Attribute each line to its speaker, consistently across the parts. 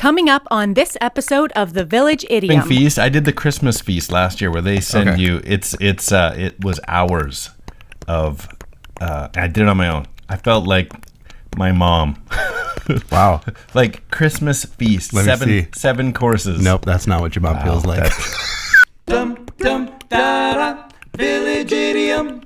Speaker 1: Coming up on this episode of The Village Idiom.
Speaker 2: Feast. I did the Christmas feast last year where they send you. It was hours of. I did it on my own. I felt like my mom.
Speaker 3: Wow.
Speaker 2: Like Christmas feast.
Speaker 3: Let me see.
Speaker 2: 7 courses.
Speaker 3: Nope, that's not what your mom feels like.
Speaker 2: Dum dum da da. Village Idiom.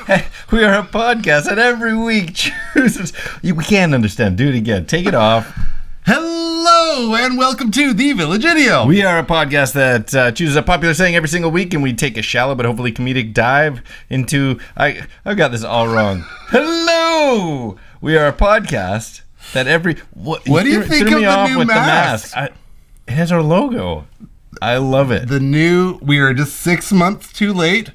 Speaker 2: Hey, we are a podcast that every week chooses. We can't understand. Do it again. Take it off.
Speaker 3: Hello and welcome to The Village Idiom.
Speaker 2: We are a podcast that chooses a popular saying every single week, and we take a shallow but hopefully comedic dive into. I've got this all wrong. Hello. We are a podcast that every. What
Speaker 3: do you think of the new mask?
Speaker 2: It has our logo. I love it.
Speaker 3: We are just 6 months too late.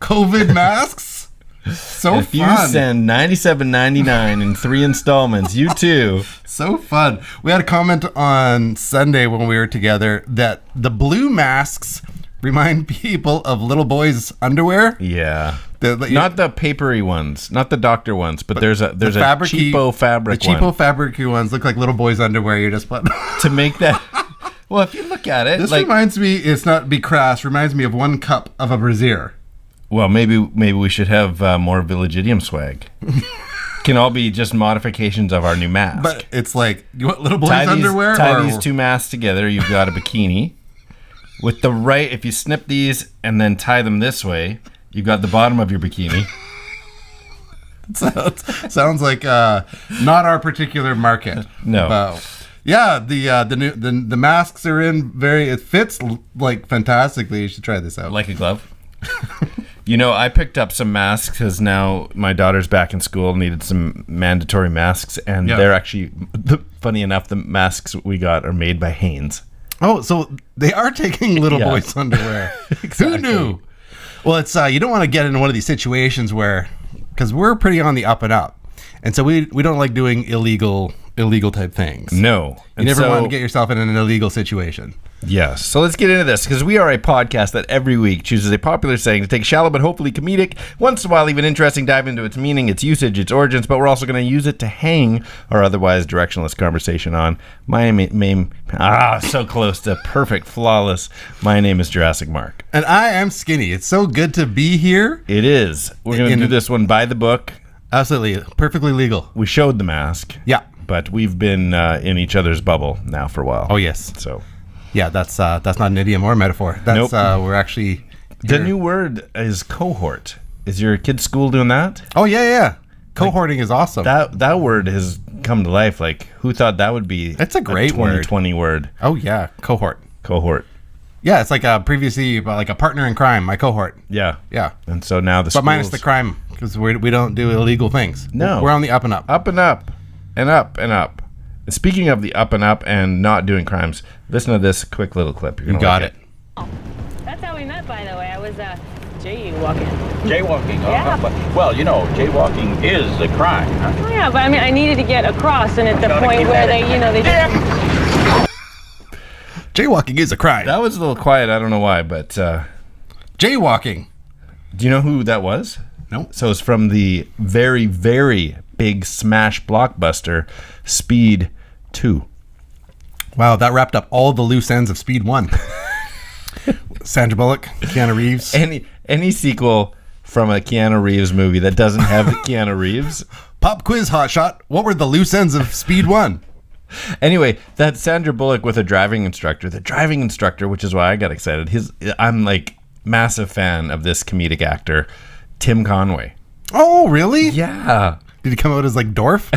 Speaker 3: COVID masks. So
Speaker 2: if
Speaker 3: fun.
Speaker 2: You send $97.99 in 3 installments, you too.
Speaker 3: So fun. We had a comment on Sunday when we were together that the blue masks remind people of little boys' underwear.
Speaker 2: Yeah. Not the papery ones, not the doctor ones, but there's a cheapo fabric one.
Speaker 3: The cheapo fabric-y ones look like little boys' underwear. You just put
Speaker 2: to make that. Well, if you look at it,
Speaker 3: this reminds me. It's not be crass. Reminds me of 1 cup of a brassiere.
Speaker 2: Well, maybe we should have more Village Idiom swag. Can all be just modifications of our new mask.
Speaker 3: But it's like, you want little boys' underwear?
Speaker 2: Tie these 2 masks together. You've got a bikini. With the right, if you snip these and then tie them this way, you've got the bottom of your bikini.
Speaker 3: Sounds like not our particular market.
Speaker 2: No.
Speaker 3: Yeah, the masks are in it fits like fantastically. You should try this out.
Speaker 2: Like a glove. You know, I picked up some masks because now my daughter's back in school, needed some mandatory masks, and they're actually, funny enough, the masks we got are made by Hanes.
Speaker 3: Oh, so they are taking little boys' underwear.
Speaker 2: Exactly.
Speaker 3: Who knew? Well, it's you don't want to get into one of these situations where, because we're pretty on the up and up, and so we don't like doing illegal type things.
Speaker 2: No.
Speaker 3: You never want to get yourself in an illegal situation.
Speaker 2: Yes. So let's get into this, because we are a podcast that every week chooses a popular saying to take a shallow but hopefully comedic, once in a while even interesting dive into its meaning, its usage, its origins, but we're also going to use it to hang our otherwise directionless conversation on. My name, so close to perfect, flawless. My name is Jurassic Mark.
Speaker 3: And I am Skinny. It's so good to be here.
Speaker 2: It is. We're going to do this one by the book.
Speaker 3: Absolutely. Perfectly legal.
Speaker 2: We showed the mask.
Speaker 3: Yeah.
Speaker 2: But we've been in each other's bubble now for a while.
Speaker 3: Oh, yes.
Speaker 2: So...
Speaker 3: yeah, that's not an idiom or a metaphor. That's we're actually
Speaker 2: the new word is cohort. Is your kid's school doing that?
Speaker 3: Oh yeah. Cohorting is awesome.
Speaker 2: That word has come to life. Like, who thought that would be?
Speaker 3: It's a great
Speaker 2: 2020 word.
Speaker 3: Oh yeah, cohort. Yeah, it's like previously like a partner in crime. My cohort.
Speaker 2: Yeah. And so now
Speaker 3: but minus the crime, because we don't do illegal things.
Speaker 2: No,
Speaker 3: we're on the up and up.
Speaker 2: Up and up, and up and up. Speaking of the up and up and not doing crimes, listen to this quick little clip.
Speaker 3: You got it.
Speaker 4: That's how we met, by the way. I was jaywalking.
Speaker 5: Jaywalking?
Speaker 4: Yeah.
Speaker 5: Well, jaywalking is a crime, huh?
Speaker 4: Oh, yeah, but I mean, I needed to get across, and at the point where they
Speaker 3: Jaywalking is a crime.
Speaker 2: That was a little quiet. I don't know why, but...
Speaker 3: jaywalking.
Speaker 2: Do you know who that was?
Speaker 3: No.
Speaker 2: So it's from the very, very big smash blockbuster, Speed 2.
Speaker 3: Wow, that wrapped up all the loose ends of Speed 1. Sandra Bullock, Keanu Reeves.
Speaker 2: Any sequel from a Keanu Reeves movie that doesn't have Keanu Reeves.
Speaker 3: Pop quiz hotshot. What were the loose ends of Speed 1?
Speaker 2: Anyway, that Sandra Bullock with a driving instructor. The driving instructor, which is why I got excited. I'm like massive fan of this comedic actor, Tim Conway.
Speaker 3: Oh, really?
Speaker 2: Yeah.
Speaker 3: Did he come out as like Dorf?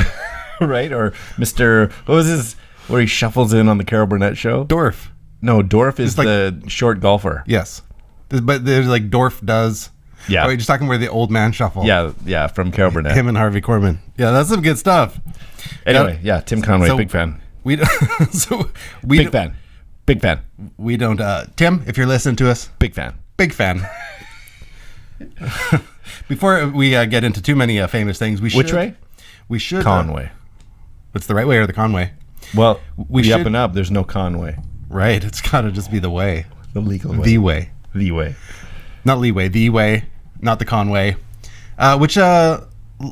Speaker 2: Right? Or Mr. What was his... where he shuffles in on the Carol Burnett show?
Speaker 3: Dorf.
Speaker 2: No, Dorf is the short golfer.
Speaker 3: Yes. But there's like Dorf does.
Speaker 2: Yeah.
Speaker 3: Oh, you're just talking where the old man shuffle.
Speaker 2: Yeah, from Carol Burnett.
Speaker 3: Him and Harvey Korman. Yeah, that's some good stuff.
Speaker 2: Anyway, Tim Conway, big fan.
Speaker 3: Big fan.
Speaker 2: Big fan.
Speaker 3: We don't... Tim, if you're listening to us...
Speaker 2: Big fan.
Speaker 3: Big fan. Before we get into too many famous things, we should...
Speaker 2: Which way?
Speaker 3: We should...
Speaker 2: Conway.
Speaker 3: It's the right way or the Conway?
Speaker 2: Well, up and up, there's no Conway.
Speaker 3: Right. It's got to just be the way.
Speaker 2: The legal way.
Speaker 3: The way.
Speaker 2: The way.
Speaker 3: Not leeway. The way. Not the Conway. Which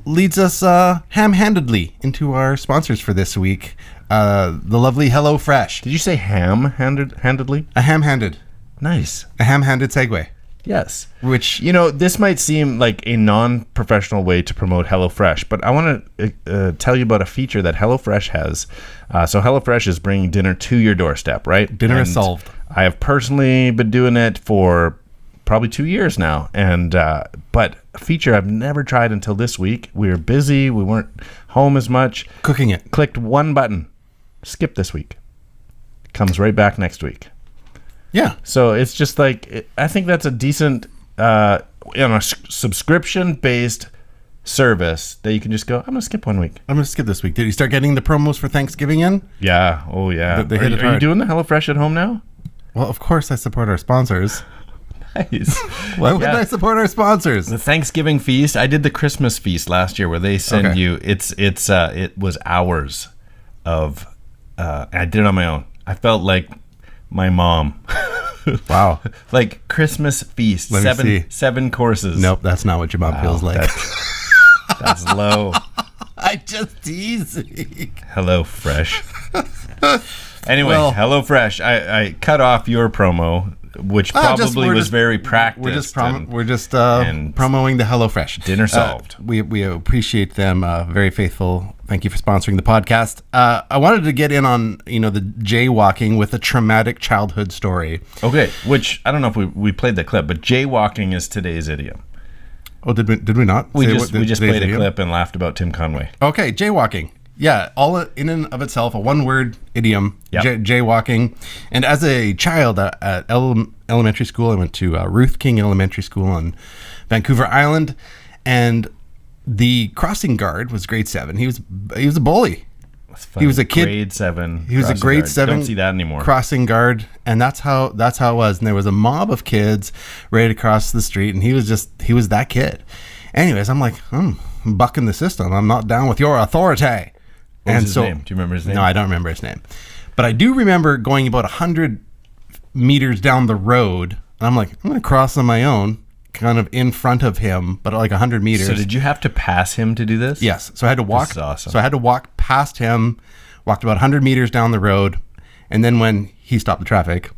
Speaker 3: leads us ham-handedly into our sponsors for this week. The lovely HelloFresh.
Speaker 2: Did you say ham-handedly?
Speaker 3: A ham-handed.
Speaker 2: Nice.
Speaker 3: A ham-handed segue.
Speaker 2: Yes.
Speaker 3: Which,
Speaker 2: this might seem like a non-professional way to promote HelloFresh, but I want to tell you about a feature that HelloFresh has. So HelloFresh is bringing dinner to your doorstep, right?
Speaker 3: Dinner is solved.
Speaker 2: I have personally been doing it for probably 2 years now, and but a feature I've never tried until this week. We were busy. We weren't home as much.
Speaker 3: Cooking it.
Speaker 2: Clicked one button. Skip this week. Comes right back next week.
Speaker 3: Yeah.
Speaker 2: So it's just like, I think that's a decent, subscription-based service that you can just go, I'm going to skip 1 week.
Speaker 3: I'm going to skip this week. Did you start getting the promos for Thanksgiving in?
Speaker 2: Yeah. Oh, yeah.
Speaker 3: They hit it
Speaker 2: are you
Speaker 3: hard.
Speaker 2: doing the HelloFresh at home now?
Speaker 3: Well, of course I support our sponsors.
Speaker 2: Nice.
Speaker 3: Why wouldn't I support our sponsors?
Speaker 2: The Thanksgiving feast. I did the Christmas feast last year where they send you, it was hours of, I did it on my own. I felt like my mom.
Speaker 3: Wow.
Speaker 2: Like Christmas feast.
Speaker 3: Let me see.
Speaker 2: 7 courses.
Speaker 3: Nope, that's not what your mom feels like.
Speaker 2: That's low.
Speaker 3: I just teasing.
Speaker 2: Hello Fresh. Anyway,
Speaker 3: Well,
Speaker 2: Hello Fresh. I cut off your promo, which probably was very practiced.
Speaker 3: We're just promoting the HelloFresh.
Speaker 2: Dinner solved.
Speaker 3: We appreciate them. Very faithful. Thank you for sponsoring the podcast. I wanted to get in on the jaywalking with a traumatic childhood story.
Speaker 2: Okay, which I don't know if we played the clip, but jaywalking is today's idiom.
Speaker 3: Oh, did we not?
Speaker 2: We just played a clip and laughed about Tim Conway.
Speaker 3: Okay, jaywalking. Yeah, all in and of itself, a one-word idiom,
Speaker 2: Yep.
Speaker 3: Jaywalking. And as a child at elementary school, I went to Ruth King Elementary School on Vancouver Island, and the crossing guard was grade 7. He was a bully. He was a kid.
Speaker 2: Grade 7.
Speaker 3: He was a grade
Speaker 2: guard.
Speaker 3: 7.
Speaker 2: Don't see that anymore.
Speaker 3: Crossing guard, and that's how it was. And there was a mob of kids ready to cross the street, and he was that kid. Anyways, I'm like, I'm bucking the system. I'm not down with your authority.
Speaker 2: What was his name? Do you remember his name?
Speaker 3: No, I don't remember his name. But I do remember going about 100 meters down the road, and I'm like, I'm going to cross on my own, kind of in front of him, but like 100 meters.
Speaker 2: So did you have to pass him to do this?
Speaker 3: Yes. So I had to walk.
Speaker 2: This is awesome.
Speaker 3: So I had to walk past him, walked about 100 meters down the road, and then when he stopped the traffic,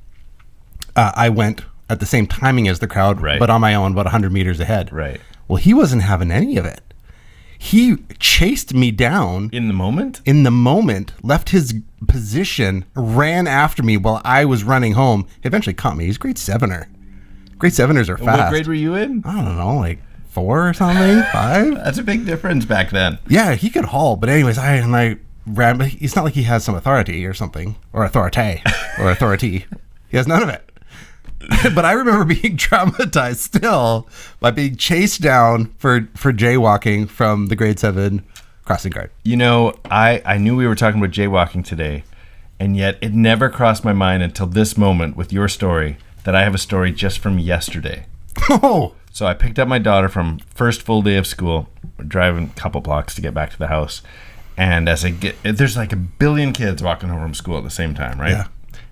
Speaker 3: I went at the same timing as the crowd,
Speaker 2: Right.
Speaker 3: but on my own, about 100 meters ahead.
Speaker 2: Right.
Speaker 3: Well, he wasn't having any of it. He chased me down
Speaker 2: In the moment?
Speaker 3: in the moment, left his position, ran after me while I was running home. He eventually caught me. He's grade 7er. Grade 7ers are fast.
Speaker 2: What grade were you in?
Speaker 3: I don't know, like 4 or something, 5.
Speaker 2: That's a big difference back then.
Speaker 3: Yeah, he could haul, but anyways, I ran. But it's not like he has some authority or something, or authority. He has none of it. But I remember being traumatized still by being chased down for jaywalking from the grade 7 crossing guard.
Speaker 2: I knew we were talking about jaywalking today, and yet it never crossed my mind until this moment with your story that I have a story just from yesterday.
Speaker 3: Oh,
Speaker 2: So I picked up my daughter from first full day of school. We're driving a couple blocks to get back to the house. And as I there's like a billion kids walking home from school at the same time, right?
Speaker 3: Yeah.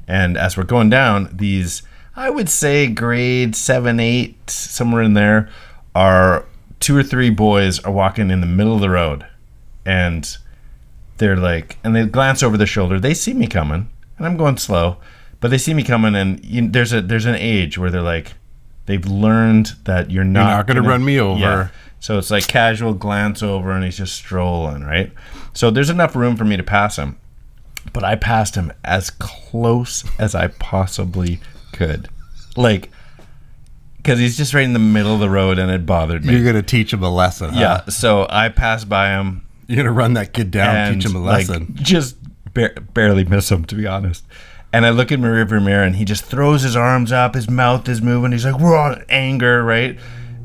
Speaker 2: And as we're going down, these, I would say grade 7, 8, somewhere in there, are 2 or 3 boys are walking in the middle of the road. And they're like, and they glance over their shoulder. They see me coming, and I'm going slow, but they see me coming, and there's an age where they're like, they've learned that you're not
Speaker 3: going to run me over.
Speaker 2: Yeah. So it's like casual glance over, and he's just strolling, right? So there's enough room for me to pass him, but I passed him as close as I possibly could, like, because he's just right in the middle of the road, and it bothered me.
Speaker 3: you're going to teach him a lesson, huh?
Speaker 2: Yeah. So I passed by him.
Speaker 3: You're going to run that kid down,
Speaker 2: And
Speaker 3: teach him a
Speaker 2: like,
Speaker 3: lesson.
Speaker 2: just barely miss him, to be honest. And I look in my rearview mirror, and he just throws his arms up, his mouth is moving, he's like, we're on anger, right?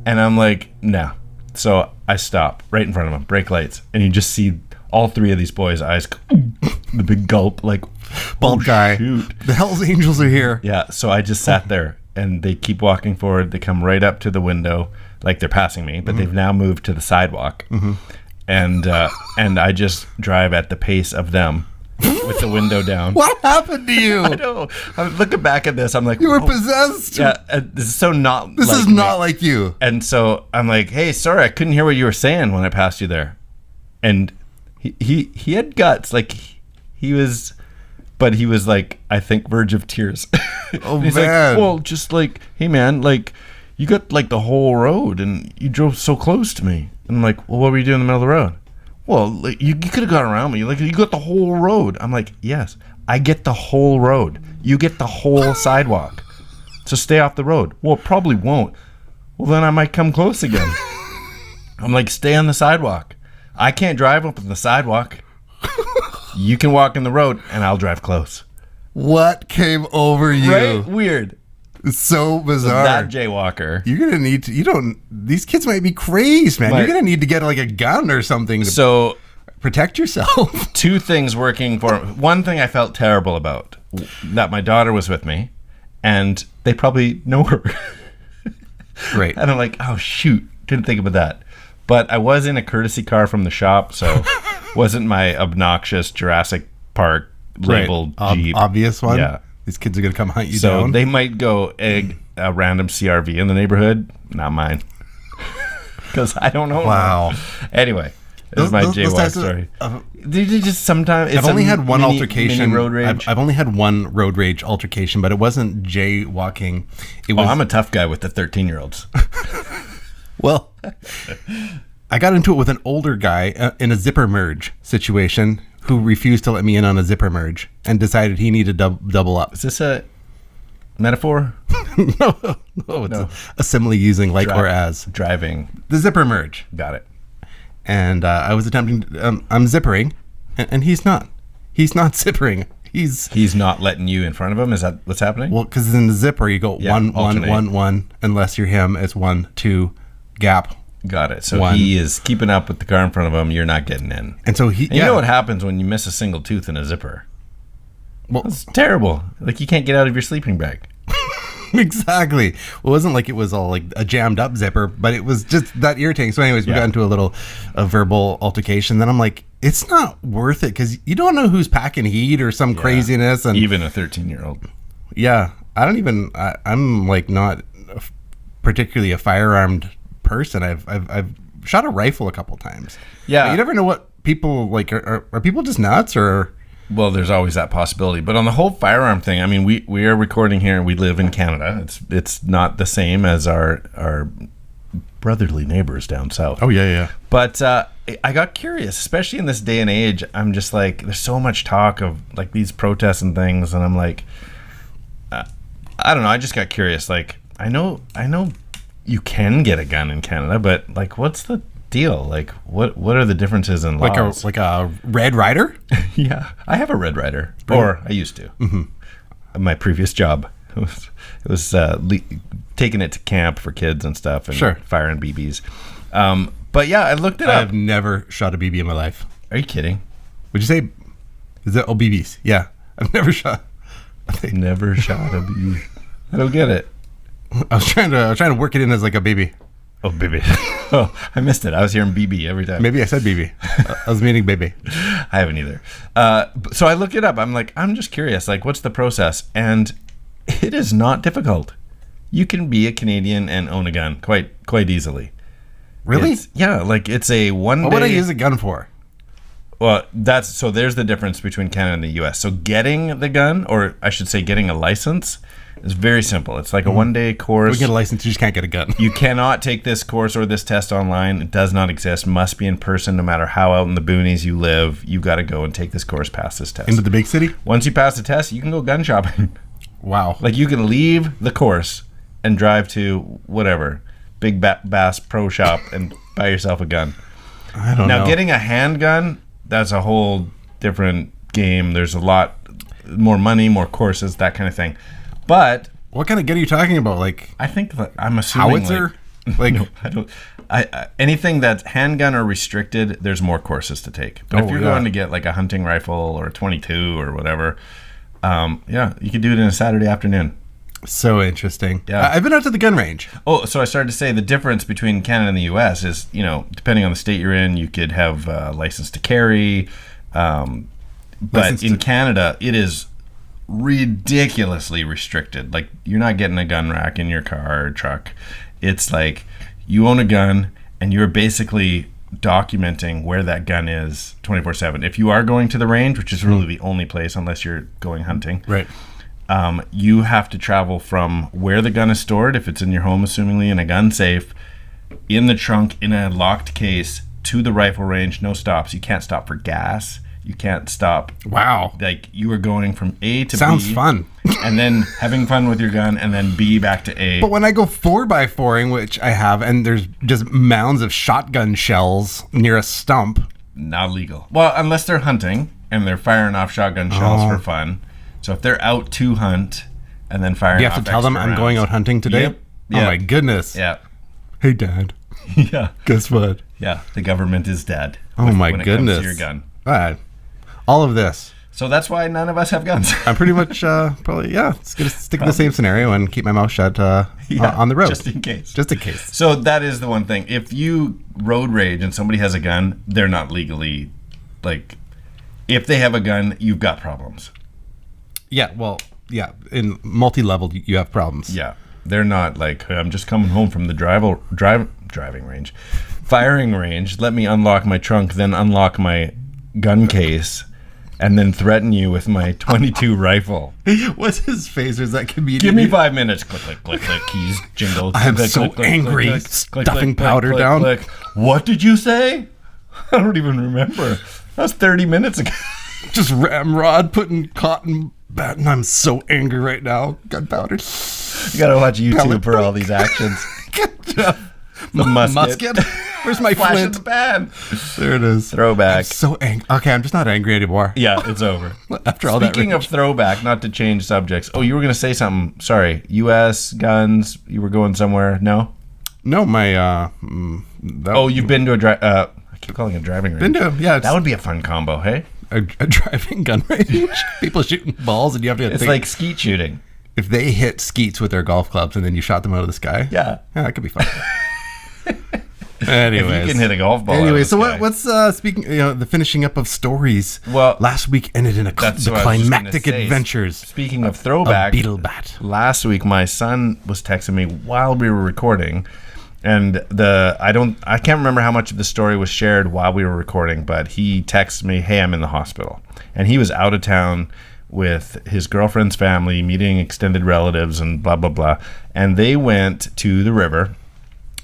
Speaker 2: And I'm like, no. So I stop right in front of him, brake lights, and you just see all 3 of these boys' eyes, the big gulp, like,
Speaker 3: Bald guy.
Speaker 2: shoot.
Speaker 3: The Hell's Angels are here.
Speaker 2: Yeah, so I just sat there, and they keep walking forward. They come right up to the window, like they're passing me, but they've now moved to the sidewalk. And I just drive at the pace of them with the window down.
Speaker 3: What happened to you?
Speaker 2: I know. I'm looking back at this. I'm like,
Speaker 3: You were
Speaker 2: "Whoa."
Speaker 3: possessed.
Speaker 2: Yeah, this is so not.
Speaker 3: This
Speaker 2: like
Speaker 3: is
Speaker 2: me.
Speaker 3: not like you.
Speaker 2: And so I'm like, hey, sorry, I couldn't hear what you were saying when I passed you there. And he had guts, like he was, but he was like, I think, verge of tears.
Speaker 3: Oh,
Speaker 2: he's
Speaker 3: man.
Speaker 2: like, well, just like, hey man, like you got like the whole road and you drove so close to me. And I'm like, well, what were you doing in the middle of the road? Well, like, you could have gone around me. Like, you got the whole road. I'm like, yes, I get the whole road. You get the whole sidewalk. So stay off the road. Well, it probably won't. Well, then I might come close again. I'm like, stay on the sidewalk. I can't drive up on the sidewalk. You can walk in the road, and I'll drive close.
Speaker 3: What came over you?
Speaker 2: Right? Weird.
Speaker 3: It's so bizarre.
Speaker 2: That jaywalker.
Speaker 3: You're gonna need to. These kids might be crazed, man.
Speaker 2: Right.
Speaker 3: You're gonna need to get like a gun or something to
Speaker 2: So
Speaker 3: protect yourself.
Speaker 2: two things working for one thing I felt terrible about, that my daughter was with me, and they probably know her.
Speaker 3: Great.
Speaker 2: And I'm like, oh shoot, didn't think about that. But I was in a courtesy car from the shop, so wasn't my obnoxious Jurassic Park labeled Jeep.
Speaker 3: Obvious one.
Speaker 2: Yeah.
Speaker 3: These kids are gonna come hunt you
Speaker 2: So
Speaker 3: down.
Speaker 2: they might go egg a random CRV in the neighborhood. Not mine. Because I don't know.
Speaker 3: Wow.
Speaker 2: Anyway, this is my
Speaker 3: Those
Speaker 2: jaywalk
Speaker 3: types of-
Speaker 2: story. They just sometimes. It's
Speaker 3: I've only
Speaker 2: a
Speaker 3: had one
Speaker 2: mini
Speaker 3: altercation.
Speaker 2: road rage.
Speaker 3: I've only had one road rage altercation, but it wasn't jaywalking. It was.
Speaker 2: I'm a tough guy with the 13-year-olds.
Speaker 3: Well, I got into it with an older guy in a zipper merge situation who refused to let me in on a zipper merge and decided he needed to double up.
Speaker 2: Is this a metaphor?
Speaker 3: No, it's a simile using like or as.
Speaker 2: Driving.
Speaker 3: The zipper merge.
Speaker 2: Got it.
Speaker 3: And I was attempting, I'm zippering, and he's not. He's not zippering.
Speaker 2: He's not letting you in front of him. Is that what's happening?
Speaker 3: Well, because in the zipper, you go
Speaker 2: Yeah,
Speaker 3: one,
Speaker 2: alternate.
Speaker 3: one. Unless you're him, it's 1, 2, gap.
Speaker 2: Got it. So
Speaker 3: One.
Speaker 2: he is keeping up with the car in front of him. You're not getting in.
Speaker 3: And so he,
Speaker 2: And you know what happens when you miss a single tooth in a zipper?
Speaker 3: Well,
Speaker 2: It's terrible. Like you can't get out of your sleeping bag.
Speaker 3: exactly. Well, it wasn't like it was all like a jammed up zipper, but it was just that irritating. So anyways, we
Speaker 2: Yeah.
Speaker 3: got into a little verbal altercation. Then I'm like, it's not worth it because you don't know who's packing heat or some craziness. And
Speaker 2: Even a 13-year-old.
Speaker 3: yeah, I'm like not particularly a firearmed person. I've shot a rifle a couple times.
Speaker 2: Yeah.
Speaker 3: But you never know what people like. Are people just nuts or?
Speaker 2: Well, there's always that possibility. But on the whole firearm thing, I mean, we are recording here. We live in Canada. It's not the same as our brotherly neighbors down south.
Speaker 3: Oh yeah.
Speaker 2: But I got curious, especially in this day and age. I'm just like, there's so much talk of like these protests and things, and I'm like, I don't know. I just got curious. Like, I know you can get a gun in Canada, but like, what's the deal? Like, what are the differences in laws?
Speaker 3: Like a Red Ryder.
Speaker 2: Yeah, I have a Red Ryder, or I used to. Mm-hmm. My previous job, it was taking it to camp for kids and stuff, and
Speaker 3: Sure.
Speaker 2: firing BBs. But yeah, I looked it
Speaker 3: I
Speaker 2: up.
Speaker 3: have never shot a BB in my life.
Speaker 2: Are you kidding?
Speaker 3: Would you say? Is it BBs? Yeah, I've never shot.
Speaker 2: Never shot a BB. I don't get it.
Speaker 3: I was trying to work it in as like a baby.
Speaker 2: Oh, BB. Oh, I missed it. I was hearing BB every time.
Speaker 3: Maybe I said BB. I was meaning baby.
Speaker 2: I haven't either. So I looked it up. I'm like, I'm just curious. Like, what's the process? And it is not difficult. You can be a Canadian and own a gun quite easily.
Speaker 3: Really?
Speaker 2: It's a 1 day.
Speaker 3: What would I use a gun for?
Speaker 2: Well, there's the difference between Canada and the U.S. So getting the gun, or I should say getting a license, is very simple. It's like a 1 day course.
Speaker 3: We get a license, you just can't get a gun.
Speaker 2: You cannot take this course or this test online. It does not exist. Must be in person no matter how out in the boonies you live. You got to go and take this course, pass this test.
Speaker 3: Into the big city?
Speaker 2: Once you pass the test, you can go gun shopping.
Speaker 3: Wow.
Speaker 2: Like you can leave the course and drive to whatever, Big Bass Pro Shop and buy yourself a gun.
Speaker 3: I don't know.
Speaker 2: Now, getting a handgun, that's a whole different game. There's a lot more money, more courses, that kind of thing. But
Speaker 3: What kind of gun are you talking about? Like
Speaker 2: I think that I'm assuming
Speaker 3: howitzer? Like
Speaker 2: no, I don't. Anything that's handgun or restricted, there's more courses to take. But if you're going to get like a hunting rifle or a 22 or whatever, you could do it in a Saturday afternoon.
Speaker 3: so interesting.
Speaker 2: Yeah.
Speaker 3: I've been out to the gun range.
Speaker 2: Oh, so I started to say the difference between Canada and the U.S. is, depending on the state you're in, you could have a license to carry. But
Speaker 3: Licensed
Speaker 2: in
Speaker 3: to-
Speaker 2: Canada, it is ridiculously restricted. Like, you're not getting a gun rack in your car or truck. It's like you own a gun and you're basically documenting where that gun is 24/7. If you are going to the range, which is really the only place unless you're going hunting,
Speaker 3: Right.
Speaker 2: you have to travel from where the gun is stored, if it's in your home, assumingly in a gun safe, in the trunk, in a locked case, to the rifle range. No stops. You can't stop for gas. You can't stop.
Speaker 3: Wow.
Speaker 2: Like, you are going from A to
Speaker 3: Sounds
Speaker 2: B.
Speaker 3: fun.
Speaker 2: And then having fun with your gun, and then B back to A.
Speaker 3: But when I go 4x4ing, which I have, and there's just mounds of shotgun shells near a stump.
Speaker 2: Not legal. Well, unless they're hunting and they're firing off shotgun shells for fun. So if they're out to hunt and then firing
Speaker 3: Do you
Speaker 2: off
Speaker 3: have to tell them
Speaker 2: extra
Speaker 3: I'm going
Speaker 2: rounds.
Speaker 3: out hunting today?
Speaker 2: Yep.
Speaker 3: Oh
Speaker 2: Yeah.
Speaker 3: my goodness.
Speaker 2: Yeah.
Speaker 3: Hey, Dad.
Speaker 2: Yeah.
Speaker 3: Guess what?
Speaker 2: Yeah. The government is dead.
Speaker 3: Oh my
Speaker 2: when it
Speaker 3: goodness.
Speaker 2: comes to your gun.
Speaker 3: All of this.
Speaker 2: So that's why none of us have guns.
Speaker 3: I'm pretty much probably, just going to stick in the same scenario and keep my mouth shut on the road.
Speaker 2: Just in case.
Speaker 3: Just in case.
Speaker 2: So that is the one thing. If you road rage and somebody has a gun, they're not legally, like, if they have a gun, you've got problems.
Speaker 3: Yeah, well, yeah. In multi-level, you have problems.
Speaker 2: Yeah. They're not like, "Hey, I'm just coming home from the driving range. Firing range. Let me unlock my trunk, then unlock my gun case, and then threaten you with my 22 rifle.
Speaker 3: What's his face? Is that comedian?
Speaker 2: Give me 5 minutes. Click, click, click, click. Keys jingle.
Speaker 3: I am
Speaker 2: Click,
Speaker 3: so
Speaker 2: click, click,
Speaker 3: angry.
Speaker 2: click, click,
Speaker 3: Stuffing
Speaker 2: click,
Speaker 3: powder
Speaker 2: click,
Speaker 3: down.
Speaker 2: click. What did you say? I don't even remember. That was 30 minutes ago.
Speaker 3: Just ramrod putting cotton bat, and I'm so angry right now. Gunpowder.
Speaker 2: You gotta watch YouTube
Speaker 3: Pellet
Speaker 2: for all these actions.
Speaker 3: The musket. Where's my
Speaker 2: Flash in
Speaker 3: flint?
Speaker 2: the pan.
Speaker 3: There it is.
Speaker 2: Throwback.
Speaker 3: I'm so angry. Okay, I'm just not angry anymore.
Speaker 2: Yeah, it's over.
Speaker 3: After all that.
Speaker 2: Speaking of throwback, not to change subjects. Oh, you were going to say something. Sorry. U.S. guns. You were going somewhere. No?
Speaker 3: No, my
Speaker 2: Oh, you've been to I keep calling it a driving range.
Speaker 3: been to yeah. It's
Speaker 2: That would be a fun combo, hey?
Speaker 3: a driving gun range. People shooting balls, and you have to.
Speaker 2: It's
Speaker 3: think,
Speaker 2: like skeet shooting.
Speaker 3: if they hit skeets with their golf clubs, and then you shot them out of the sky.
Speaker 2: Yeah.
Speaker 3: that could be fun.
Speaker 2: If
Speaker 3: Anyways,
Speaker 2: you can hit a golf ball.
Speaker 3: Anyway,
Speaker 2: out of the
Speaker 3: so
Speaker 2: sky.
Speaker 3: what's speaking? The finishing up of stories.
Speaker 2: Well,
Speaker 3: last week ended in
Speaker 2: That's
Speaker 3: the
Speaker 2: what I was just gonna
Speaker 3: climactic
Speaker 2: say.
Speaker 3: adventures
Speaker 2: Speaking of
Speaker 3: of
Speaker 2: throwback,
Speaker 3: Beetlebat.
Speaker 2: last week my son was texting me while we were recording, and I can't remember how much of the story was shared while we were recording, but he texted me, "Hey, I'm in the hospital," and he was out of town with his girlfriend's family, meeting extended relatives, and blah blah blah, and they went to the river.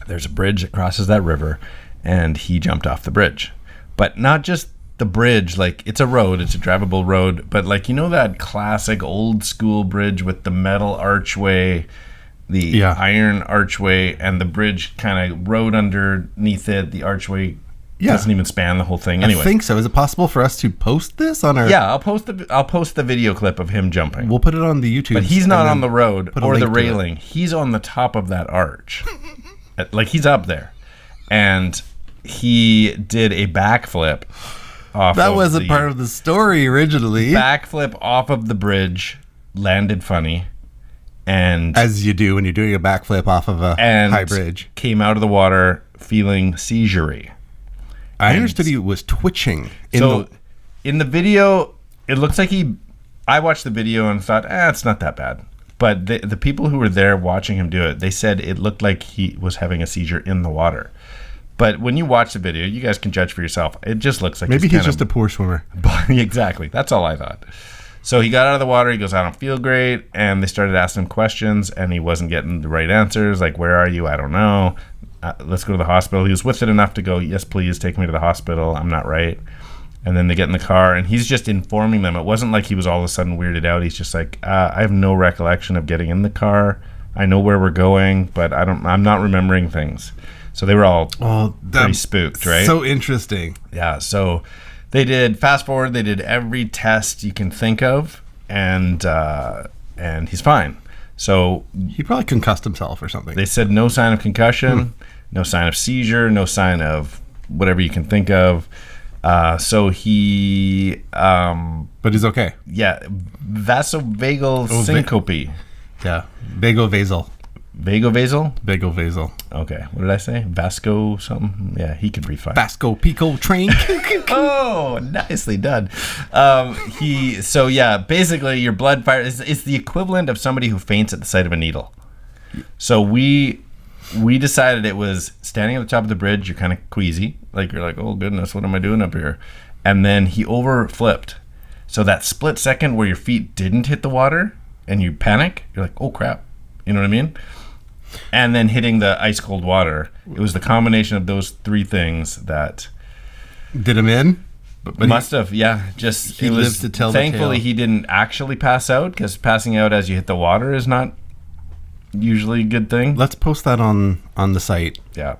Speaker 2: There's a bridge that crosses that river, and he jumped off the bridge, but not just the bridge, like it's a road, it's a drivable road, but like, you know, that classic old school bridge with the metal archway, the iron archway, and the bridge kind of rode underneath it. The archway doesn't even span the whole thing. Anyway,
Speaker 3: I think so. Is it possible for us to post this on our?
Speaker 2: yeah, I'll post the video clip of him jumping.
Speaker 3: We'll put it on the YouTube.
Speaker 2: But he's not on the road
Speaker 3: put a
Speaker 2: or the
Speaker 3: link to it.
Speaker 2: railing. He's on the top of that arch. Like, he's up there. And he did a backflip off
Speaker 3: That
Speaker 2: of
Speaker 3: wasn't part of the story originally.
Speaker 2: backflip off of the bridge, landed funny, and
Speaker 3: As you do when you're doing a backflip off of a high bridge.
Speaker 2: came out of the water feeling seizure-y.
Speaker 3: I understood he was twitching.
Speaker 2: In the video, it looks like I watched the video and thought, it's not that bad. But the people who were there watching him do it, they said it looked like he was having a seizure in the water. But when you watch the video, you guys can judge for yourself. It just looks like
Speaker 3: Maybe he's just a poor swimmer.
Speaker 2: Exactly. That's all I thought. So he got out of the water. He goes, I don't feel great. And they started asking him questions, and he wasn't getting the right answers. Like, where are you? I don't know. Let's go to the hospital. He was with it enough to go, yes, please, take me to the hospital. I'm not right. And then they get in the car, and he's just informing them. It wasn't like he was all of a sudden weirded out. He's just like, I have no recollection of getting in the car. I know where we're going, but I'm not remembering things. So they were all pretty spooked, right?
Speaker 3: So interesting.
Speaker 2: Yeah. So they did, fast forward, they did every test you can think of, and he's fine. So
Speaker 3: He probably concussed himself or something.
Speaker 2: they said no sign of concussion, no sign of seizure, no sign of whatever you can think of. So he,
Speaker 3: But he's okay.
Speaker 2: vasovagal syncope.
Speaker 3: Yeah. Vagovasal.
Speaker 2: Vasel?
Speaker 3: Vasel.
Speaker 2: Okay. What did I say? Vasco something? Yeah, he could breathe fire.
Speaker 3: Vasco Pico train.
Speaker 2: Oh, nicely done. Basically your blood fire is the equivalent of somebody who faints at the sight of a needle. So we decided it was standing at the top of the bridge, you're kind of queasy. Like, you're like, oh goodness, what am I doing up here? And then he overflipped. So that split second where your feet didn't hit the water and you panic, you're like, oh crap. You know what I mean? And then hitting the ice cold water. It was the combination of those three things that
Speaker 3: did him in.
Speaker 2: But must have, yeah. Just
Speaker 3: he lives to tell.
Speaker 2: Thankfully,
Speaker 3: the tale.
Speaker 2: He didn't actually pass out, because passing out as you hit the water is not usually a good thing.
Speaker 3: Let's post that on the site.
Speaker 2: Yeah.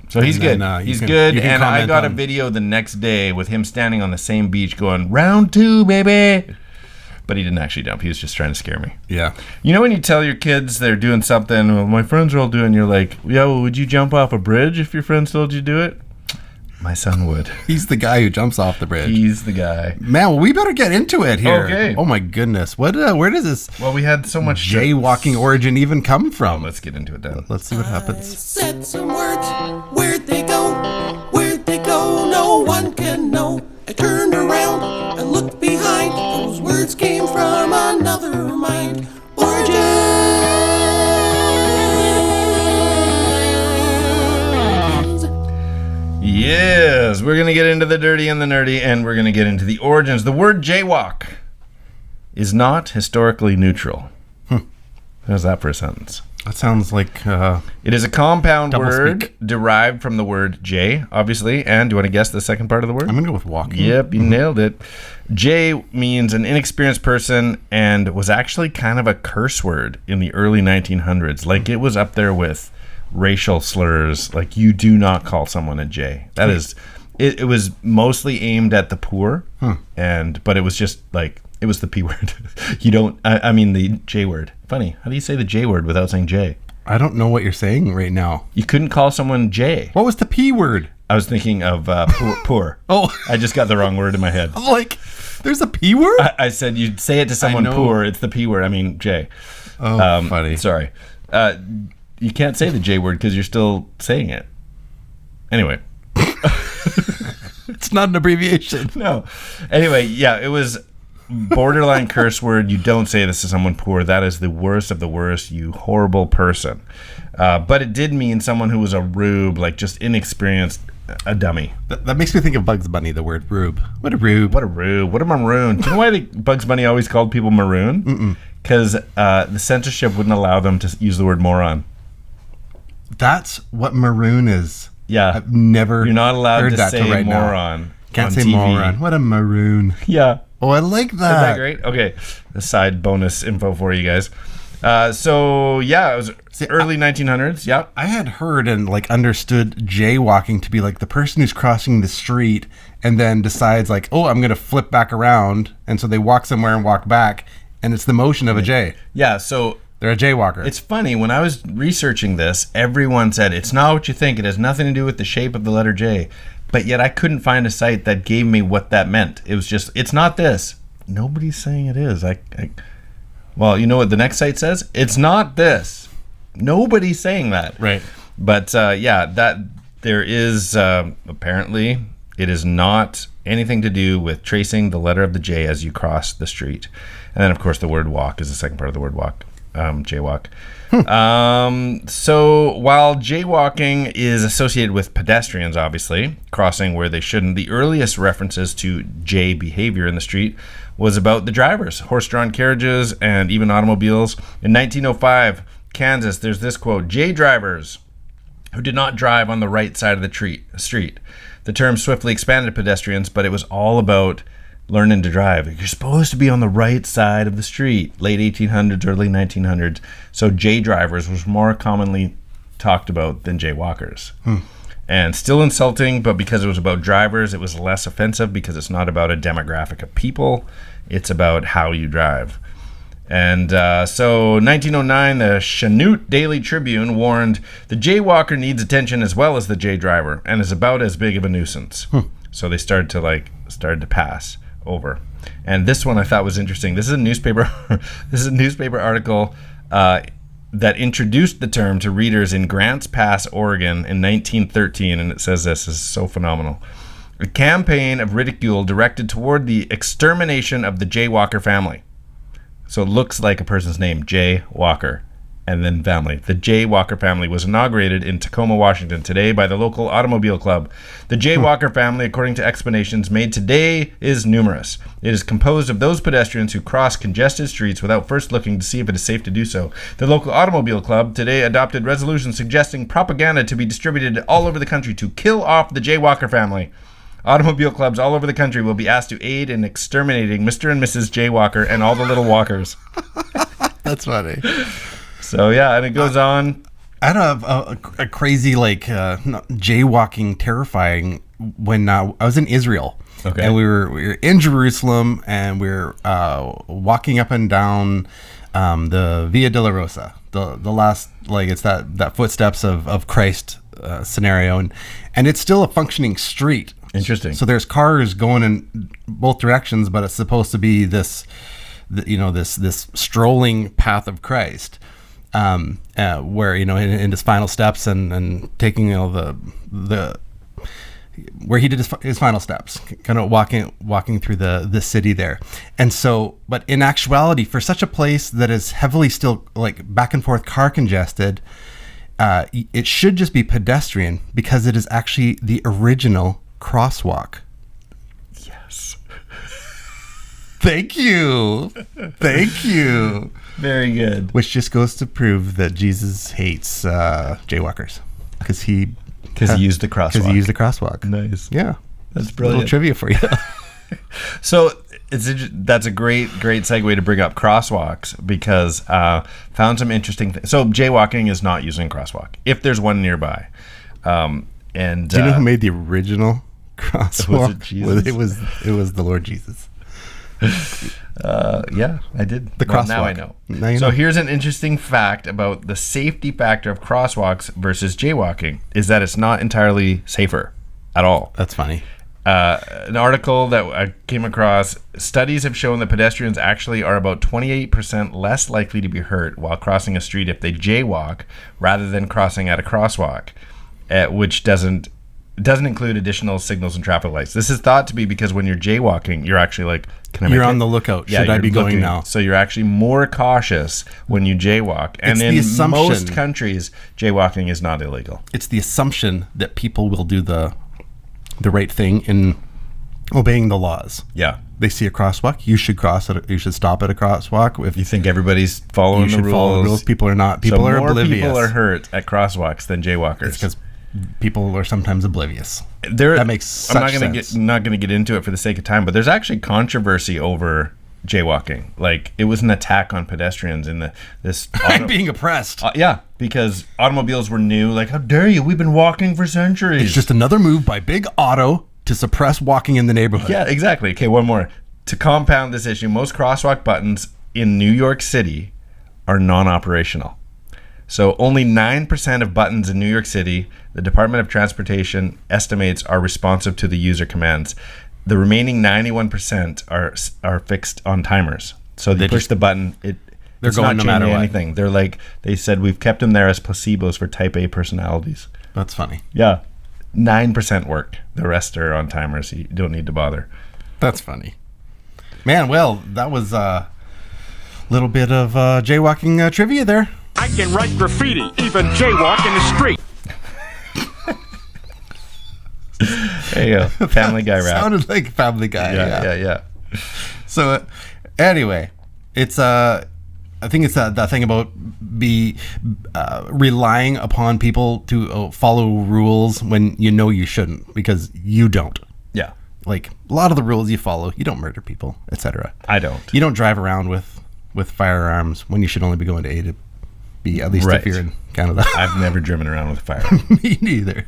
Speaker 2: So he's good. He's good. And I got a video the next day with him standing on the same beach going, round 2, baby. But he didn't actually jump. He was just trying to scare me.
Speaker 3: Yeah.
Speaker 2: You know when you tell your kids they're doing something, well, my friends are all doing, you're like, yeah, well, would you jump off a bridge if your friends told you to do it? My son would.
Speaker 3: He's the guy who jumps off the bridge.
Speaker 2: He's the guy.
Speaker 3: Man, well, we better get into it here.
Speaker 2: Okay.
Speaker 3: Oh my goodness. What? Where does this?
Speaker 2: Well, we had so much
Speaker 3: jaywalking origin even come from?
Speaker 2: Let's get into it then.
Speaker 3: Let's see what happens.
Speaker 6: I said some words. Where'd they go? Where'd they go? No one can know. I turned around and looked behind. Those words came from another mind. Origins.
Speaker 2: Yes, we're going to get into the dirty and the nerdy, and we're going to get into the origins. The word jaywalk is not historically neutral. How's that for a sentence?
Speaker 3: That sounds like...
Speaker 2: it is a compound word
Speaker 3: speak.
Speaker 2: derived from the word jay, obviously. And do you want to guess the second part of the word?
Speaker 3: I'm going to go with walking.
Speaker 2: Yep, you nailed it. Jay means an inexperienced person and was actually kind of a curse word in the early 1900s. Like, it was up there with racial slurs. Like, you do not call someone a jay. That is... It was mostly aimed at the poor, but it was just like... It was the P word. You don't... I mean, the J word. Funny. How do you say the J word without saying J?
Speaker 3: I don't know what you're saying right now.
Speaker 2: You couldn't call someone J.
Speaker 3: What was the P word?
Speaker 2: I was thinking of poor.
Speaker 3: Oh.
Speaker 2: I just got the wrong word in my head.
Speaker 3: I'm like, there's a P word?
Speaker 2: I said you'd say it to someone poor. It's the P word. I mean, J.
Speaker 3: Oh, funny.
Speaker 2: Sorry. You can't say the J word because you're still saying it. Anyway.
Speaker 3: It's not an abbreviation.
Speaker 2: No. Anyway, yeah, it was... borderline curse word. You don't say this to someone poor. That is the worst of the worst, you horrible person. But it did mean someone who was a rube, like just inexperienced, a dummy.
Speaker 3: That makes me think of Bugs Bunny, the word rube. What a rube.
Speaker 2: What a rube. What a maroon. Do you know why Bugs Bunny always called people maroon? Because the censorship wouldn't allow them to use the word moron.
Speaker 3: That's what maroon is.
Speaker 2: Yeah.
Speaker 3: I've never
Speaker 2: You're not allowed
Speaker 3: heard
Speaker 2: to
Speaker 3: that
Speaker 2: say
Speaker 3: right
Speaker 2: moron.
Speaker 3: Now. Can't
Speaker 2: on
Speaker 3: say
Speaker 2: TV.
Speaker 3: moron. What a maroon.
Speaker 2: Yeah.
Speaker 3: Oh, I like that.
Speaker 2: Isn't that great? Okay. The side bonus info for you guys. It was early 1900s. Yeah.
Speaker 3: I had heard and like understood jaywalking to be like the person who's crossing the street and then decides like, oh, I'm going to flip back around. And so they walk somewhere and walk back. And it's the motion of a jay.
Speaker 2: Yeah. So
Speaker 3: they're a jaywalker.
Speaker 2: it's funny. When I was researching this, everyone said it's not what you think. It has nothing to do with the shape of the letter J. But yet I couldn't find a site that gave me what that meant. It was just, it's not this. Nobody's saying it is. Well, you know what the next site says? It's not this. Nobody's saying that.
Speaker 3: Right.
Speaker 2: But that there is apparently it is not anything to do with tracing the letter of the J as you cross the street. And then of course the word walk is the second part of the word walk. Jaywalk. So while jaywalking is associated with pedestrians, obviously, crossing where they shouldn't, the earliest references to jay behavior in the street was about the drivers, horse-drawn carriages, and even automobiles. In 1905, Kansas, there's this quote, "Jay drivers who did not drive on the right side of the street." The term swiftly expanded to pedestrians, but it was all about learning to drive. You're supposed to be on the right side of the street. Late 1800s, early 1900s. So jay drivers was more commonly talked about than jaywalkers. And still insulting, but because it was about drivers, it was less offensive because it's not about a demographic of people. It's about how you drive. And so 1909, the Chanute Daily Tribune warned, "The jaywalker needs attention as well as the jay driver and is about as big of a nuisance." So they started to pass over. And this one I thought was interesting. This is a newspaper article that introduced the term to readers in Grants Pass, Oregon in 1913, and it says this is so phenomenal. A campaign of ridicule directed toward the extermination of the Jaywalker family. So it looks like a person's name, Jay Walker, and then family. The Jaywalker family was inaugurated in Tacoma, Washington today by the local automobile club. The Jaywalker family, according to explanations made today, is numerous. It is composed of those pedestrians who cross congested streets without first looking to see if it is safe to do so. The local automobile club today adopted resolutions suggesting propaganda to be distributed all over the country to kill off the Jaywalker family. Automobile clubs all over the country will be asked to aid in exterminating Mr. and Mrs. Jaywalker and all the little walkers.
Speaker 3: That's funny.
Speaker 2: So yeah, and it goes on.
Speaker 3: I had a crazy jaywalking terrifying when I was in Israel.
Speaker 2: Okay.
Speaker 3: And we were in Jerusalem, and we were walking up and down the Via Dolorosa, the last, like, it's that footsteps of Christ scenario, and it's still a functioning street.
Speaker 2: Interesting.
Speaker 3: So there's cars going in both directions, but it's supposed to be this strolling path of Christ. Where in his final steps and taking the where he did his final steps, kind of walking through the city there. And so, but in actuality, for such a place that is heavily still like back and forth car congested, it should just be pedestrian, because it is actually the original crosswalk.
Speaker 2: Yes.
Speaker 3: Thank you.
Speaker 2: Very good.
Speaker 3: Which just goes to prove that Jesus hates jaywalkers, because he
Speaker 2: used the crosswalk.
Speaker 3: Because he used the crosswalk.
Speaker 2: Nice.
Speaker 3: Yeah,
Speaker 2: That's brilliant.
Speaker 3: Little trivia for you.
Speaker 2: So that's a great segue to bring up crosswalks, because found some interesting things. So jaywalking is not using crosswalk if there's one nearby. And
Speaker 3: do you know who made the original crosswalk?
Speaker 2: Was it Jesus?
Speaker 3: It was the Lord Jesus.
Speaker 2: Yeah, I did.
Speaker 3: The crosswalk.
Speaker 2: Now I know.
Speaker 3: Now you
Speaker 2: so
Speaker 3: know.
Speaker 2: Here's an interesting fact about the safety factor of crosswalks versus jaywalking, is that it's not entirely safer at all.
Speaker 3: That's funny.
Speaker 2: An article that I came across, studies have shown that pedestrians actually are about 28% less likely to be hurt while crossing a street if they jaywalk rather than crossing at a crosswalk, which doesn't include additional signals and traffic lights. This is thought to be because when you're jaywalking, you're actually like,
Speaker 3: you're on the lookout. Should I be going now?
Speaker 2: So you're actually more cautious when you jaywalk. And in most countries, jaywalking is not illegal.
Speaker 3: It's the assumption that people will do the right thing in obeying the laws.
Speaker 2: Yeah.
Speaker 3: They see a crosswalk, you should cross it. You should stop at a crosswalk. If
Speaker 2: you think everybody's following the rules.
Speaker 3: Follow the rules. People are not. People are oblivious.
Speaker 2: More people are hurt at crosswalks than jaywalkers.
Speaker 3: It's because people are sometimes oblivious. That makes such sense.
Speaker 2: I'm not going to get into it for the sake of time, but there's actually controversy over jaywalking. Like, it was an attack on pedestrians in this
Speaker 3: being oppressed.
Speaker 2: Yeah, because automobiles were new. Like, how dare you? We've been walking for centuries.
Speaker 3: It's just another move by Big Auto to suppress walking in the neighborhood.
Speaker 2: Yeah, exactly. Okay, one more. To compound this issue, most crosswalk buttons in New York City are non-operational. So only 9% of buttons in New York City, the Department of Transportation estimates, are responsive to the user commands. The remaining 91% are fixed on timers. So they push the button, it's
Speaker 3: going
Speaker 2: not
Speaker 3: no matter
Speaker 2: changing
Speaker 3: what.
Speaker 2: anything. They're like, they said, we've kept them there as placebos for type A personalities.
Speaker 3: That's funny.
Speaker 2: Yeah. 9% work. The rest are on timers. You don't need to bother.
Speaker 3: That's funny. Man, well, that was a little bit of jaywalking trivia there.
Speaker 7: I can write graffiti, even jaywalk in the street.
Speaker 2: There you go. Family Guy rap.
Speaker 3: Sounded like Family Guy.
Speaker 2: Yeah.
Speaker 3: So, anyway, it's I think it's that thing about relying upon people to follow rules when you know you shouldn't, because you don't.
Speaker 2: Yeah.
Speaker 3: Like, a lot of the rules you follow, you don't murder people, etc.
Speaker 2: I don't.
Speaker 3: You don't drive around with firearms when you should only be going to A to B, at least if you're in Canada.
Speaker 2: I've never driven around with a fire.
Speaker 3: Me neither.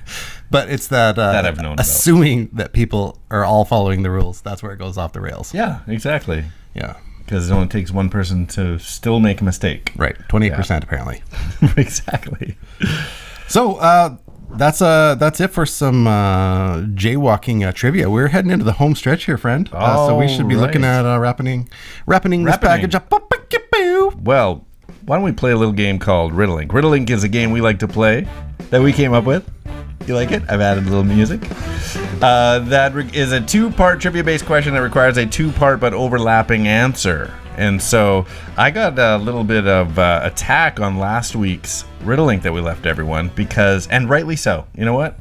Speaker 3: But it's that
Speaker 2: I've known
Speaker 3: assuming that people are all following the rules. That's where it goes off the rails.
Speaker 2: Yeah, exactly.
Speaker 3: Yeah.
Speaker 2: Because it only takes one person to still make a mistake.
Speaker 3: Right. 28% apparently.
Speaker 2: Exactly.
Speaker 3: So that's it for some jaywalking trivia. We're heading into the home stretch here, friend. So we should be looking at wrapping this package up.
Speaker 2: Well, why don't we play a little game called Riddlelink? Riddlelink is a game we like to play that we came up with. You like it? I've added a little music. That is a 2-part trivia-based question that requires a 2-part but overlapping answer. And so I got a little bit of attack on last week's Riddlelink that we left everyone because, and rightly so. You know what?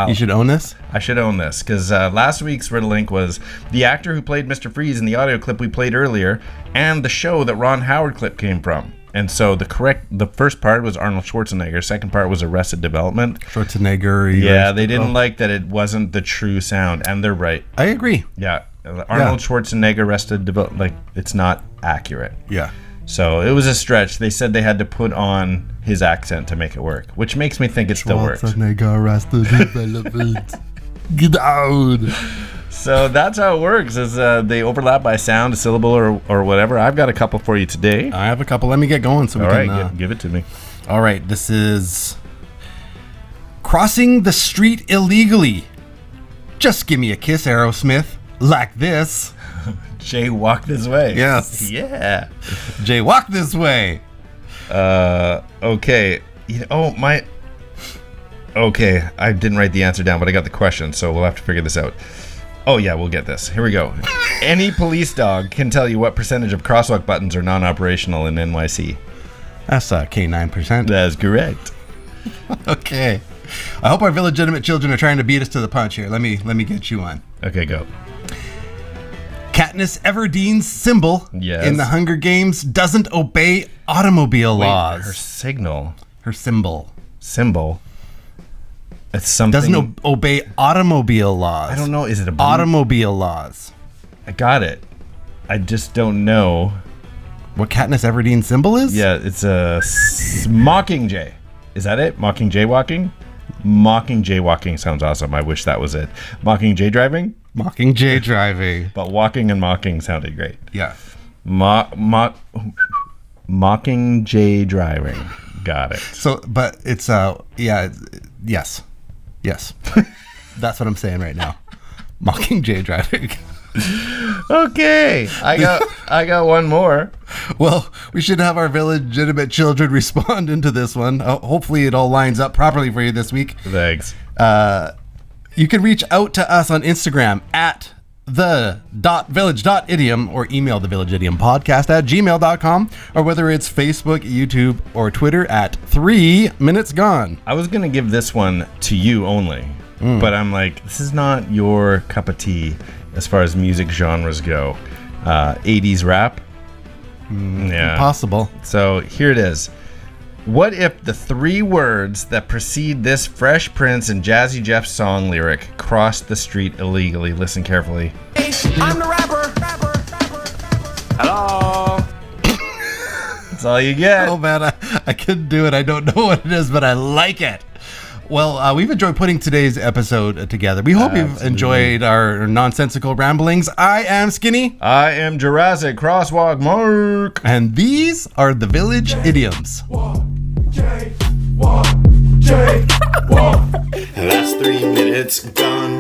Speaker 3: You should own this?
Speaker 2: I should own this because last week's Riddlelink was the actor who played Mr. Freeze in the audio clip we played earlier and the show that Ron Howard clip came from. And so the first part was Arnold Schwarzenegger. Second part was Arrested Development.
Speaker 3: Schwarzenegger.
Speaker 2: Yeah, they didn't like that it wasn't the true sound, and they're right.
Speaker 3: I agree.
Speaker 2: Yeah, Arnold Schwarzenegger Arrested Development, like it's not accurate.
Speaker 3: Yeah.
Speaker 2: So it was a stretch. They said they had to put on his accent to make it work, which makes me think it still works.
Speaker 3: Schwarzenegger Arrested Development. Get out.
Speaker 2: So that's how it works, is they overlap by sound, a syllable, or whatever. I've got a couple for you today.
Speaker 3: I have a couple. Let me get going so we can...
Speaker 2: All right, give it to me.
Speaker 3: All right, this is... Crossing the street illegally. Just give me a kiss, Aerosmith. Like this.
Speaker 2: Jaywalk this way.
Speaker 3: Yes.
Speaker 2: Yeah.
Speaker 3: Jaywalk this way.
Speaker 2: Okay. Okay, I didn't write the answer down, but I got the question, so we'll have to figure this out. Oh yeah, we'll get this. Here we go. Any police dog can tell you what percentage of crosswalk buttons are non-operational in NYC.
Speaker 3: That's K9%.
Speaker 2: That's correct.
Speaker 3: Okay. I hope our illegitimate children are trying to beat us to the punch here. Let me get you one.
Speaker 2: Okay, go.
Speaker 3: Katniss Everdeen's symbol in the Hunger Games doesn't obey automobile laws.
Speaker 2: Her signal.
Speaker 3: Her symbol.
Speaker 2: Symbol. It's something.
Speaker 3: Doesn't obey automobile laws.
Speaker 2: I don't know. Is it a blue?
Speaker 3: Automobile laws?
Speaker 2: I got it. I just don't know
Speaker 3: what Katniss Everdeen's symbol is.
Speaker 2: Yeah, it's a Mockingjay. Is that it? Mocking jaywalking? Mocking jaywalking sounds awesome. I wish that was it. Mocking jay driving?
Speaker 3: Mocking jay driving.
Speaker 2: But walking and mocking sounded great.
Speaker 3: Yeah.
Speaker 2: Mocking jay driving. Got it.
Speaker 3: So, but it's yes. That's what I'm saying right now. Mocking jay driving.
Speaker 2: Okay, I got one more.
Speaker 3: Well, we should have our illegitimate children respond into this one. Hopefully it all lines up properly for you this week.
Speaker 2: Thanks.
Speaker 3: You can reach out to us on Instagram at the.village.idiom or email thevillageidiom@gmail.com, or whether it's Facebook, YouTube, or Twitter at 3 Minutes Gone.
Speaker 2: I was going to give this one to you only, but I'm like, this is not your cup of tea as far as music genres go. 80s rap? Yeah.
Speaker 3: Impossible.
Speaker 2: So here it is. What if the 3 words that precede this Fresh Prince and Jazzy Jeff song lyric crossed the street illegally? Listen carefully.
Speaker 6: I'm the rapper.
Speaker 5: Hello.
Speaker 2: That's all you get.
Speaker 3: Oh man, I couldn't do it. I don't know what it is, but I like it. Well, we've enjoyed putting today's episode together. We hope you've enjoyed our nonsensical ramblings. I am Skinny.
Speaker 2: I am Jurassic Crosswalk Mark.
Speaker 3: And these are the Village Idioms.
Speaker 6: Jaywalk.
Speaker 8: That's 3 minutes gone.